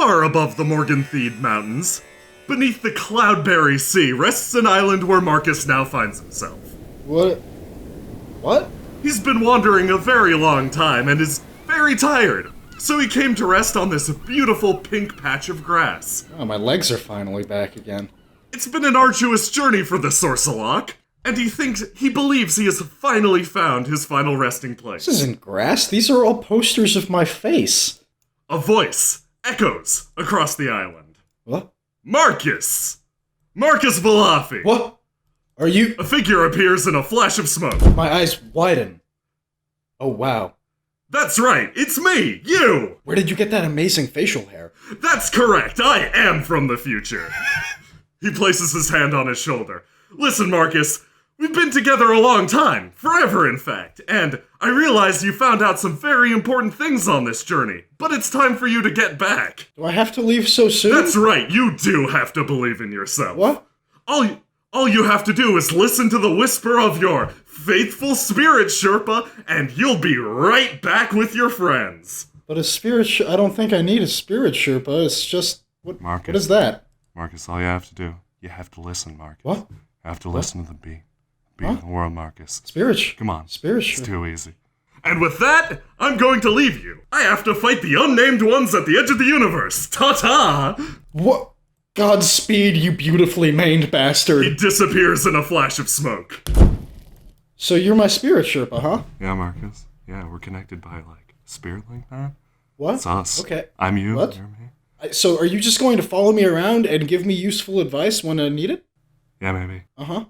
Far above the Morganthede Mountains, beneath the Cloudberry Sea, rests an island where Markus now finds himself. What? He's been wandering a very long time and is very tired, so he came to rest on this beautiful pink patch of grass. Oh, my legs are finally back again. It's been an arduous journey for the Sorcelok, and he believes he has finally found his final resting place. This isn't grass, these are all posters of my face. A voice echoes across the island. What? Markus! Markus Valafi! What? Are you... A figure appears in a flash of smoke. My eyes widen. Oh, wow. That's right, it's me, you! Where did you get that amazing facial hair? That's correct, I am from the future. He places his hand on his shoulder. Listen, Markus, we've been together a long time, forever in fact, and I realize you found out some very important things on this journey, but it's time for you to get back. Do I have to leave so soon? That's right, you do have to believe in yourself. What? All you have to do is listen to the whisper of your faithful spirit Sherpa, and you'll be right back with your friends. But a spirit I don't think I need a spirit Sherpa, it's just... Markus. What is that? Markus, all you have to do, you have to listen, Markus. What? You have to listen to the beat. The beat of the world, Markus. Spirit Come on. Spirit It's too easy. And with that, I'm going to leave you. I have to fight the unnamed ones at the edge of the universe. Ta-ta! What? Godspeed, you beautifully maned bastard. He disappears in a flash of smoke. So you're my spirit Sherpa, huh? Yeah, Markus. Yeah, we're connected by, spirit link, man. What? It's us. Okay. I'm you, What? you're me. So are you just going to follow me around and give me useful advice when I need it? Yeah, maybe. Uh-huh.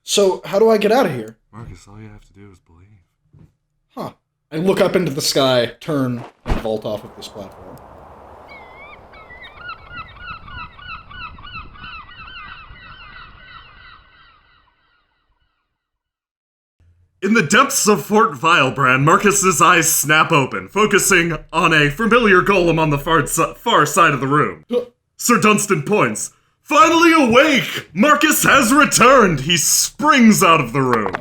So how do I get out of here? Markus, all you have to do is believe. Huh. I look up into the sky, turn, and vault off of this platform. In the depths of Fort Vibrand, Markus's eyes snap open, focusing on a familiar golem on the far side of the room. Sir Dunstan points. Finally awake! Markus has returned! He springs out of the room.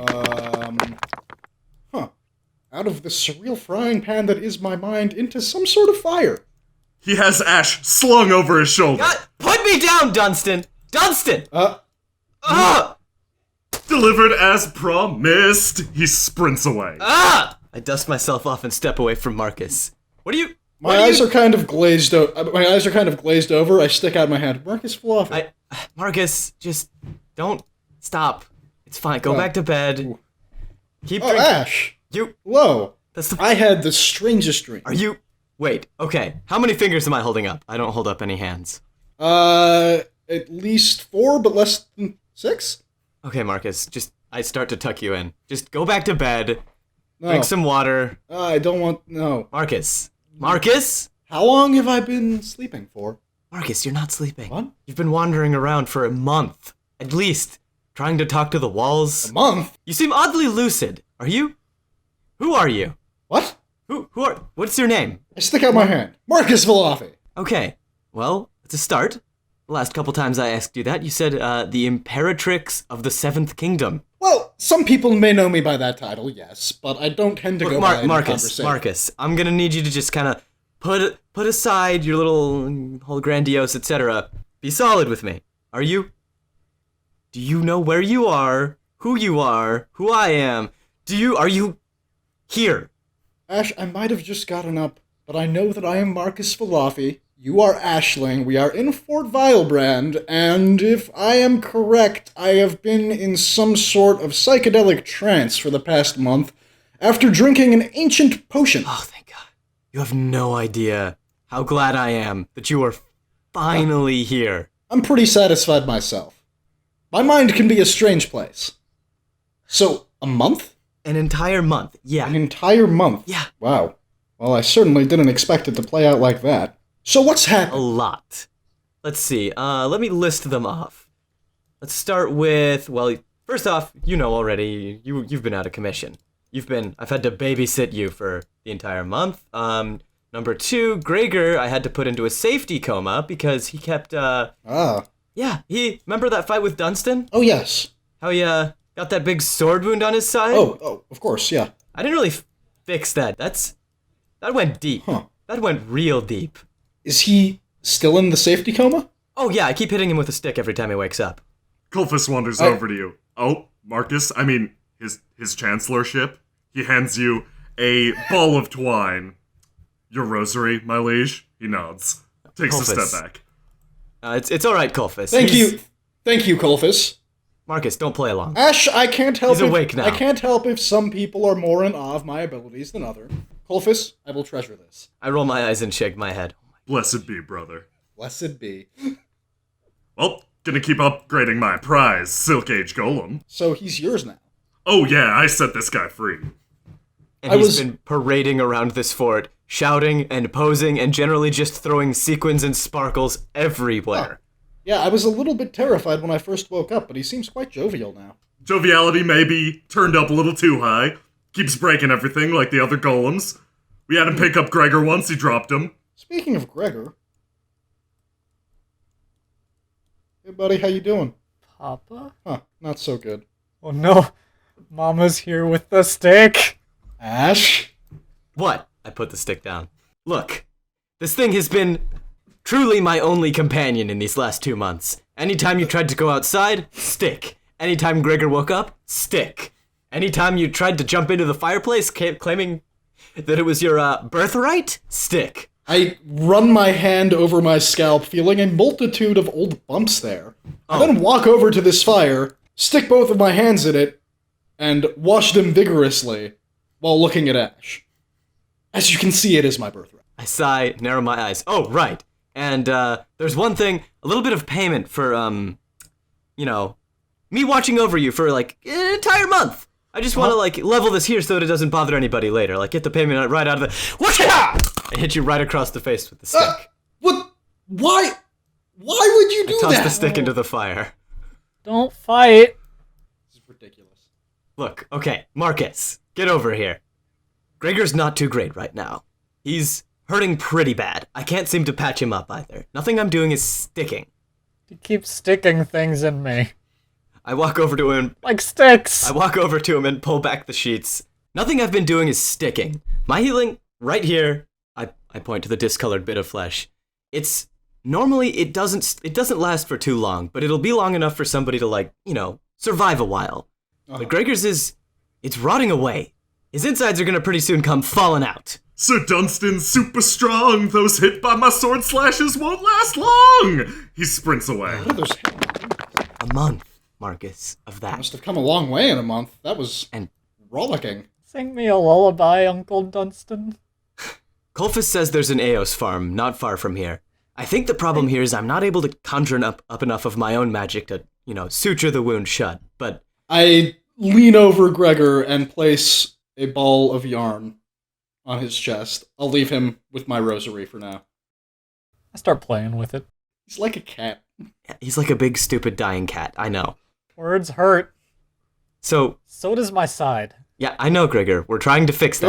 Out of the surreal frying pan that is my mind into some sort of fire. He has Ash slung over his shoulder. God, put me down, Dunstan! Dunstan! Delivered as promised, he sprints away. I dust myself off and step away from Markus. My eyes are kind of glazed over. I stick out my hand. Markus Fluffy. Markus, just don't stop. It's fine. Go back to bed. Keep drinking. Ash. Whoa. I had the strangest dream. Wait, okay. How many fingers am I holding up? I don't hold up any hands. At least 4, but less than 6? Okay, Markus, I start to tuck you in. Just go back to bed. No. Drink some water. I don't want, no. Markus? Markus? How long have I been sleeping for? Markus, you're not sleeping. What? You've been wandering around for a month, at least, trying to talk to the walls. A month? You seem oddly lucid. Are you? Who are you? What? What's your name? I stick out my hand. Markus Valafi. Okay, well, it's a start. The last couple times I asked you that, you said, the Imperatrix of the Seventh Kingdom. Well, some people may know me by that title, yes, but I don't tend to go by any conversation. Markus, I'm gonna need you to just kind of put aside your little whole grandiose, etc. Be solid with me. Are you? Do you know where you are, who I am? Are you here? Ash, I might have just gotten up, but I know that I am Markus Valafi. You are Ashling, we are in Fort Vilebrand, and if I am correct, I have been in some sort of psychedelic trance for the past month after drinking an ancient potion. Oh, thank God. You have no idea how glad I am that you are finally here. I'm pretty satisfied myself. My mind can be a strange place. So, a month? An entire month, yeah. An entire month? Yeah. Wow. Well, I certainly didn't expect it to play out like that. So what's happened? A lot. Let's see, let me list them off. Let's start with, well, first off, you know already, you've been out of commission. I've had to babysit you for the entire month. Number 2, Gregor, I had to put into a safety coma because he kept, Yeah, remember that fight with Dunstan? Oh, yes. How he, got that big sword wound on his side? Oh, of course, yeah. I didn't really fix that. That went deep. Huh. That went real deep. Is he Still in the safety coma? Oh yeah, I keep hitting him with a stick every time he wakes up. Colfus wanders over to you. Oh, Marcus, I mean, his chancellorship. He hands you a ball of twine. Your rosary, my liege? He nods. Takes a Colfus. step back. It's all right, Colfus. Thank you, Colfus. Marcus, don't play along. Ash, I can't help He's awake now. I can't help if some people are more in awe of my abilities than others. Colfus, I will treasure this. I roll my eyes and shake my head. Blessed be, brother. Blessed be. Well, gonna keep upgrading my prize, Silk Age Golem. So he's yours now. Oh yeah, I set this guy free. And he's been parading around this fort, shouting and posing and generally just throwing sequins and sparkles everywhere. Yeah, I was a little bit terrified when I first woke up, but he seems quite jovial now. Joviality may be turned up a little too high. Keeps breaking everything like the other golems. We had him pick up Gregor once, he dropped him. Speaking of Gregor... Hey buddy, how you doing? Papa? Huh, not so good. Oh no, Mama's here with the stick. Ash? What? I put the stick down. Look, this thing has been truly my only companion in these last 2 months. Anytime you tried to go outside, stick. Anytime Gregor woke up, stick. Anytime you tried to jump into the fireplace claiming that it was your birthright, stick. I run my hand over my scalp, feeling a multitude of old bumps there. I then walk over to this fire, stick both of my hands in it, and wash them vigorously while looking at Ash. As you can see, it is my birthright. I sigh, narrow my eyes. Oh, right. And there's one thing, a little bit of payment for, me watching over you for, like, an entire month. I just want to, like, level this here so that it doesn't bother anybody later. Like, get the payment right out of the... Whatcha! I hit you right across the face with the stick. What? Why? Why would you do Toss that? the stick into the fire. Don't fight. This is ridiculous. Look, okay, Marcus, get over here. Gregor's not too great right now. He's hurting pretty bad. I can't seem to patch him up either. Nothing I'm doing is sticking. You keep sticking things in me. I walk over to him. Like sticks. I walk over to him and pull back the sheets. Nothing I've been doing is sticking. My healing, right here, I point to the discolored bit of flesh. It's, normally it doesn't last for too long, but it'll be long enough for somebody to, like, survive a while. But Gregor's it's rotting away. His insides are gonna pretty soon come falling out. Sir Dunstan's super strong. Those hit by my sword slashes won't last long. He sprints away. What are those? A month, Marcus, of that. Must have come a long way in a month. That was And rollicking. Sing me a lullaby, Uncle Dunstan. Colfus says there's an Eos farm not far from here. I think the problem here is I'm not able to conjure up enough of my own magic to, suture the wound shut, but... I lean over Gregor and place a ball of yarn on his chest. I'll leave him with my rosary for now. I start playing with it. He's like a cat. He's like a big, stupid, dying cat, I know. Words hurt. So does my side. yeah, I know, Gregor. We're trying to fix that.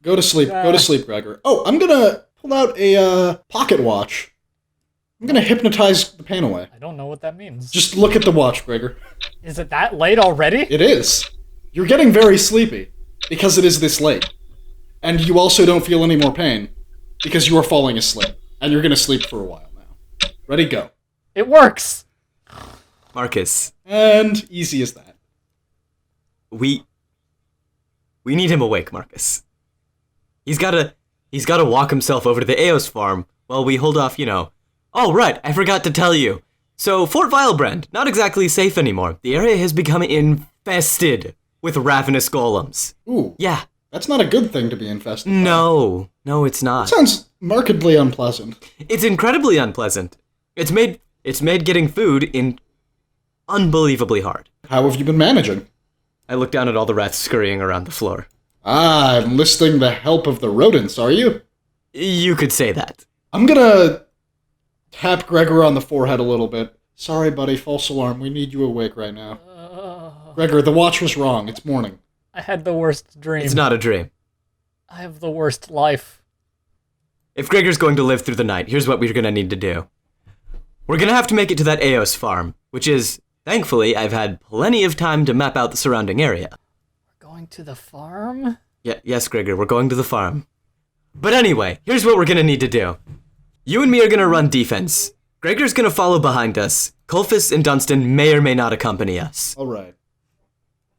Go to sleep. Go to sleep, Gregor. Oh, I'm gonna pull out a pocket watch. I'm gonna hypnotize the pain away. I don't know what that means. Just look at the watch, Gregor. Is it that late already? It is. You're getting very sleepy because it is this late. And you also don't feel any more pain because you are falling asleep. And you're gonna sleep for a while now. Ready, go. It works. Marcus, And easy as that. we need him awake, Marcus. He's gotta walk himself over to the Eos farm while we hold off, Oh, right, I forgot to tell you. So, Fort Vibrand, not exactly safe anymore. The area has become infested with ravenous golems. Ooh. Yeah. That's not a good thing to be infested by. No, it's not. Sounds markedly unpleasant. It's incredibly unpleasant. It's made getting food unbelievably hard. How have you been managing? I look down at all the rats scurrying around the floor. Ah, enlisting the help of the rodents, are you? You could say that. I'm gonna tap Gregor on the forehead a little bit. Sorry, buddy, false alarm. We need you awake right now. Gregor, the watch was wrong. It's morning. I had the worst dream. It's not a dream. I have the worst life. If Gregor's going to live through the night, here's what we're going to need to do. We're going to have to make it to that Eos farm, which is, thankfully, I've had plenty of time to map out the surrounding area. We're going to the farm? Yes, Gregor, we're going to the farm. But anyway, here's what we're going to need to do. You and me are gonna run defense. Gregor's gonna follow behind us. Colfus and Dunstan may or may not accompany us. All right.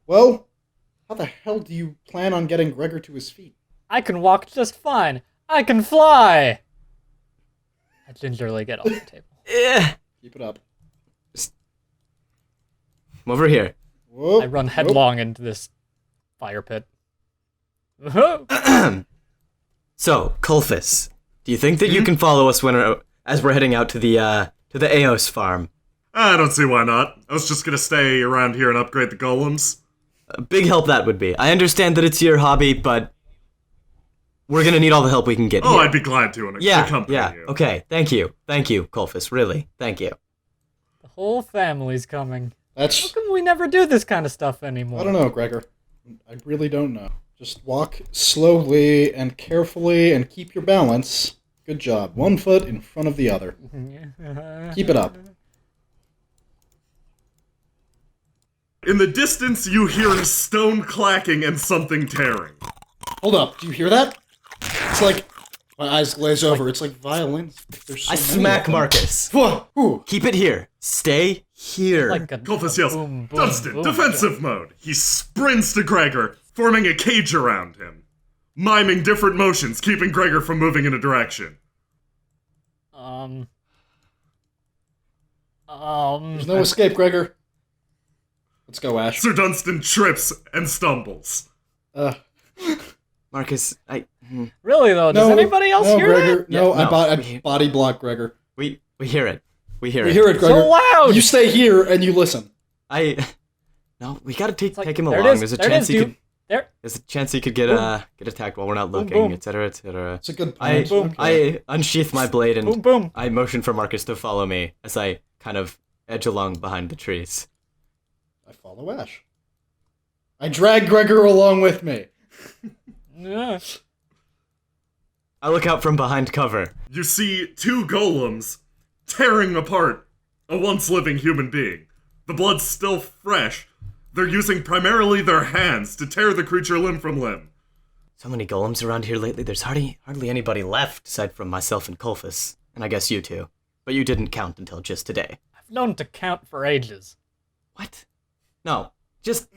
Well, how the hell do you plan on getting Gregor to his feet? I can walk just fine. I can fly. I gingerly get off the table. Keep it up. I'm over here. Whoa. I run headlong into this fire pit. So, Colfus, do you think that you can follow us as we're heading out to the Aos farm? I don't see why not. I was just gonna stay around here and upgrade the golems. A big help that would be. I understand that it's your hobby, but we're gonna need all the help we can get Oh, here. I'd be glad to accompany you. Okay, thank you, Colfus, really, thank you. The whole family's coming. How That's... come we never do this kind of stuff anymore? I don't know, Gregor. I really don't know. Just walk slowly and carefully and keep your balance. Good job. One foot in front of the other. Keep it up. In the distance, you hear a stone clacking and something tearing. Hold up. Do you hear that? It's like... My eyes glaze over. It's like violins. There's so I many smack of them. Marcus. Whoa. Keep it here. Stay here. Like a Colfus yells, boom, boom, Dunstan, boom. defensive mode. He sprints to Gregor, forming a cage around him, miming different motions, keeping Gregor from moving in a direction. There's no escape, Gregor. Let's go, Ash. Sir Dunstan trips and stumbles. Marcus, Really though, does anybody else hear Gregor, that? No, Yeah, no. I body block Gregor. we hear it. We hear You it. hear it, Gregor. So loud! You stay here and you listen. No, we gotta take Like, him there it along. is, There's a there it chance is, he dude. could. There. There's a chance he could get attacked while we're not looking, boom. etc., etc. It's a good I point. I unsheath my blade and Boom, boom. I motion for Marcus to follow me as I kind of edge along behind the trees. I follow Ash. I drag Gregor along with me. Yeah. I look out from behind cover. You see two golems tearing apart a once living human being. The blood's still fresh. They're using primarily their hands to tear the creature limb from limb. So many golems around here lately. There's hardly anybody left aside from myself and Colfus, and I guess you two. But you didn't count until just today. I've known to count for ages. What? No, just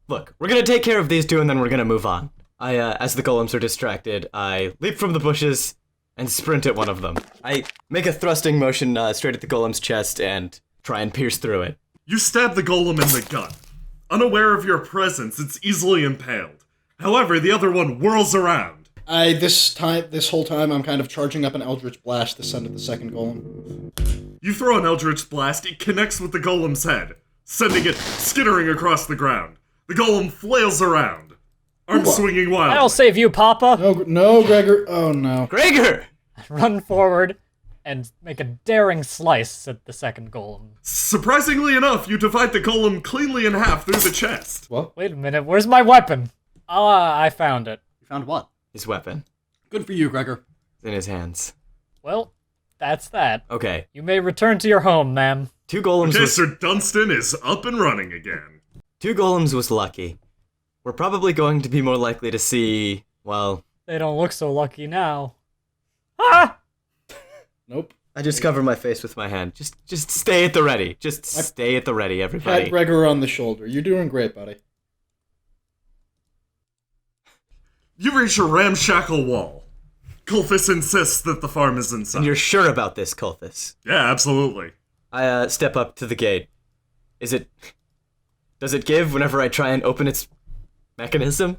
look. We're gonna take care of these two, and then we're gonna move on. As the golems are distracted, I leap from the bushes and sprint at one of them. I make a thrusting motion straight at the golem's chest and try and pierce through it. You stab the golem in the gut. Unaware of your presence, it's easily impaled. However, the other one whirls around. This whole time, I'm kind of charging up an Eldritch Blast to send at the second golem. You throw an Eldritch Blast, it connects with the golem's head, sending it skittering across the ground. The golem flails around, arms swinging wildly. I'll save you, Papa. No, Gregor. Oh, no. Gregor! Run forward and make a daring slice at the second golem. Surprisingly enough, you divide the golem cleanly in half through the chest. What? Wait a minute, where's my weapon? I found it. You found what? His weapon. Good for you, Gregor. It's in his hands. Well, that's that. Okay. You may return to your home, ma'am. Two golems Okay, was... Sir Dunstan is up and running again. Two golems was lucky. We're probably going to be more likely to see, well... They don't look so lucky now. Ah! Nope. I just cover my face with my hand. Just stay at the ready. Just stay at the ready, Pat everybody. Gregor on the shoulder. You're doing great, buddy. You reach a ramshackle wall. Colfus insists that the farm is inside. And you're sure about this, Colfus? Yeah, absolutely. I step up to the gate. Does it give whenever I try and open its mechanism?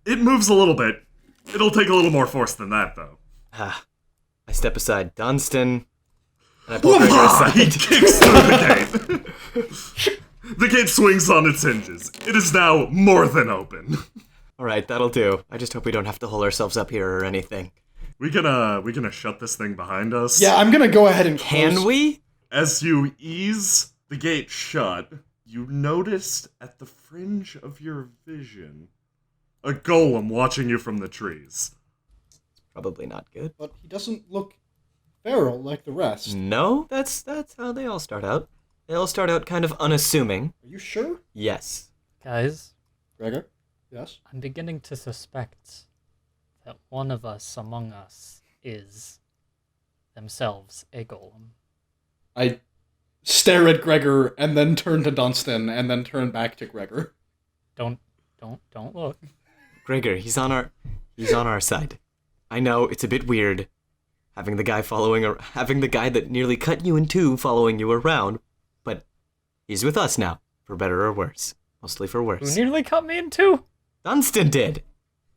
It moves a little bit. It'll take a little more force than that, though. I step aside Dunstan, and I pull Gregor Whoa! He aside. kicks through the gate. The gate swings on its hinges. It is now more than open. Alright, that'll do. I just hope we don't have to hole ourselves up here or anything. We gonna shut this thing behind us? Yeah, I'm gonna go ahead and Can close. we? As you ease the gate shut, you noticed at the fringe of your vision a golem watching you from the trees. Probably not good. But he doesn't look feral like the rest. No, that's how they all start out. They all start out kind of unassuming. Are you sure? Yes. Guys, Gregor? Yes? I'm beginning to suspect that one of us among us is themselves a golem. I stare at Gregor and then turn to Dunstan and then turn back to Gregor. Don't look. Gregor, he's on our side. I know it's a bit weird having the guy that nearly cut you in two following you around, but he's with us now, for better or worse. Mostly for worse. Who nearly cut me in two? Dunstan did.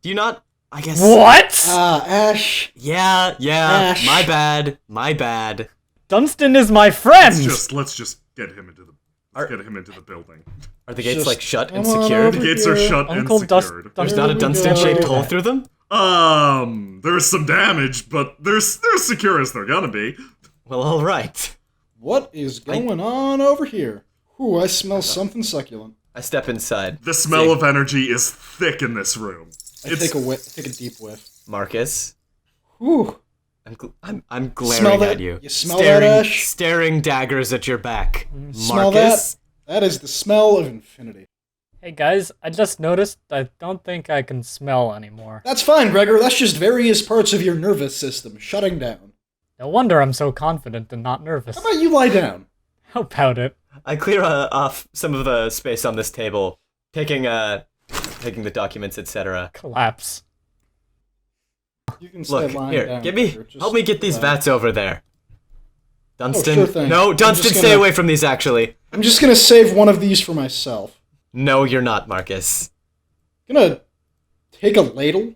Do you not? I guess. What? Ash. Yeah. Ash. My bad. Dunstan is my friend. Let's just get him into the building. Are the gates Just like shut and come on secured? The gates are shut Uncle and secured. There's Here not a we Dunstan-shaped go. hole through them? There's some damage, but they're secure as they're gonna be. Well, all right. What is going on over here? Ooh, I smell something succulent. I step inside. The smell of energy is thick in this room. I take a deep whiff. Marcus, Ooh. I'm glaring Smell that? at you. You smell that, Ash? Staring daggers at your back. Smell Marcus, that? That is the smell of infinity. Hey guys, I just noticed I don't think I can smell anymore. That's fine, Gregor. That's just various parts of your nervous system shutting down. No wonder I'm so confident and not nervous. How about you lie down? How about it? I clear off some of the space on this table, taking the documents, etc. Collapse. You can stay Look, lying here, down. help me get these vats over there. Dunstan, sure thing. no, I'm Dunstan, just stay gonna- away from these. Actually, I'm just gonna save one of these for myself. no, you're not, Marcus. Gonna take a ladle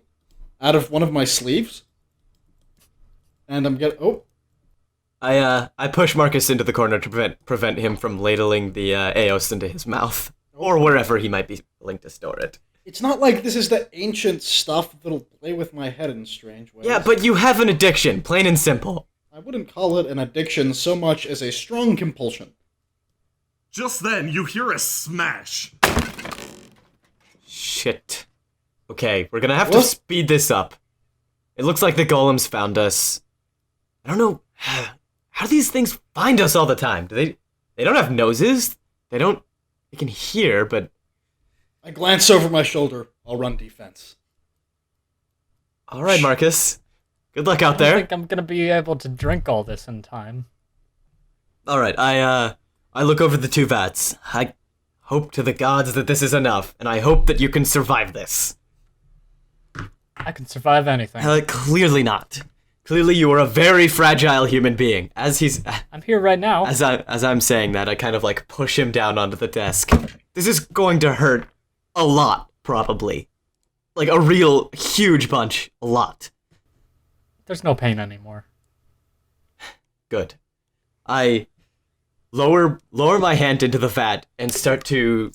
out of one of my sleeves, and I'm gonna. Oh, I push Marcus into the corner to prevent him from ladling the Eos into his mouth, or wherever he might be willing to store it. it's not like this is the ancient stuff that'll play with my head in strange ways. Yeah, but you have an addiction, plain and simple. I wouldn't call it an addiction so much as a strong compulsion. Just then, you hear a smash. Shit. Okay, we're gonna have to What? speed this up. It looks like the golems found us. I don't know. How do these things find us all the time? They don't have noses. They can hear, but I glance over my shoulder. I'll run defense. all right, Marcus. Good luck out I don't there. think I'm gonna be able to drink all this in time. All right, I look over the two vats. I hope to the gods that this is enough, and I hope that you can survive this. I can survive anything. Clearly not. Clearly, you are a very fragile human being. As I'm here right now. as I'm saying that, I kind of like push him down onto the desk. This is going to hurt a lot, probably. Like a real huge bunch, a lot. There's no pain anymore. Good. I lower my hand into the vat and start to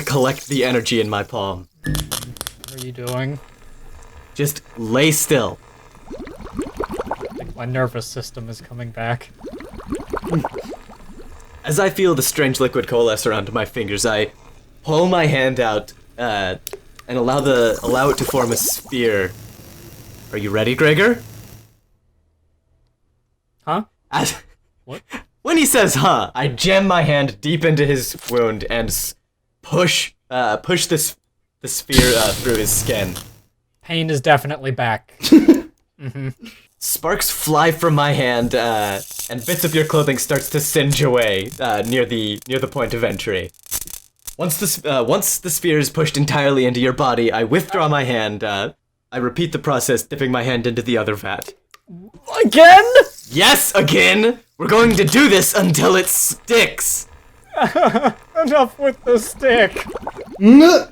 collect the energy in my palm. What are you doing? Just lay still. I think my nervous system is coming back. As I feel the strange liquid coalesce around my fingers, I pull my hand out and allow it to form a sphere. Are you ready, Gregor? Huh? As What? when he says "huh," I jam my hand deep into his wound and push the sphere through his skin. Pain is definitely back. Sparks fly from my hand, and bits of your clothing starts to singe away near the point of entry. Once the sphere is pushed entirely into your body, I withdraw my hand. I repeat the process, dipping my hand into the other vat. Again? Yes, again! We're going to do this until it sticks! Enough with the stick. Nuh.